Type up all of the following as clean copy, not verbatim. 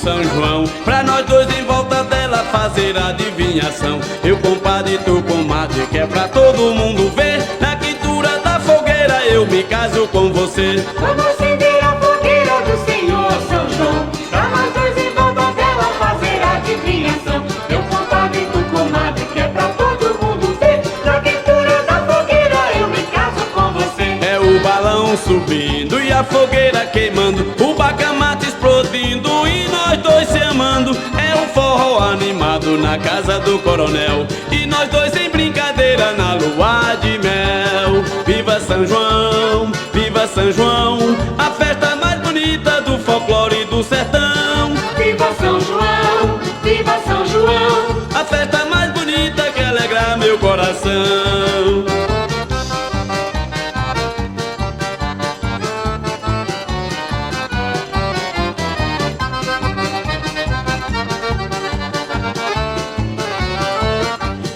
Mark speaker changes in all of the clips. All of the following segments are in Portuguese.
Speaker 1: São João, pra nós dois em volta dela fazer adivinhação. Eu, compadre, tu, comadre, que é pra todo mundo ver. Na quintura da fogueira eu me caso com você.
Speaker 2: Vamos acender a fogueira do Senhor São João, pra nós dois em volta dela fazer adivinhação. Eu, compadre, tu, comadre, que é pra todo mundo ver. Na quintura da fogueira eu me caso com você.
Speaker 1: É o balão subindo e a fogueira queimando, o bacamarte explodindo e nós dois se amando. É um forró animado na casa do coronel e nós dois em brincadeira na lua de mel. Viva São João, viva São João, a festa mais bonita do folclore do sertão.
Speaker 2: Viva São João, viva São João,
Speaker 1: A festa mais bonita que alegra meu coração.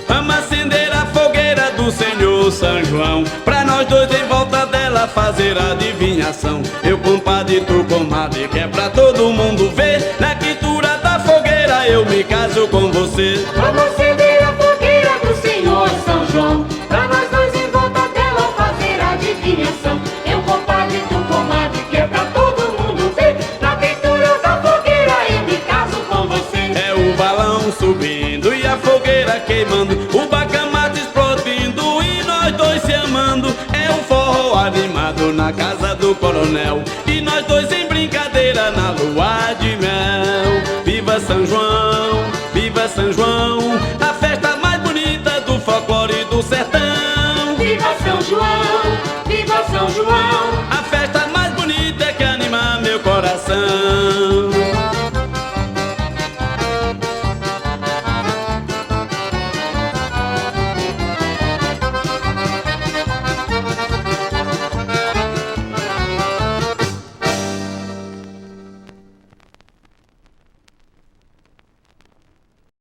Speaker 1: Vamos acender a fogueira do Senhor São João, pra nós dois em volta dela fazer adivinhação. Eu, compadre, tu, comadre, que é pra todo mundo ver. Na quintura da fogueira eu me caso com você.
Speaker 2: vamos acender a fogueira do Senhor São João, pra nós dois em volta dela fazer adivinhação. Eu, compadre, tu, comadre, que é pra todo mundo ver. Na quintura da fogueira eu me caso com você.
Speaker 1: É o balão subindo e a fogueira queimando, o bacamarte explodindo e nós dois se amando. É um forró animado na casa do coronel e nós dois em brincadeira na lua de mel. Viva São João, viva São João, a festa mais bonita do folclore do sertão.
Speaker 2: Viva São João,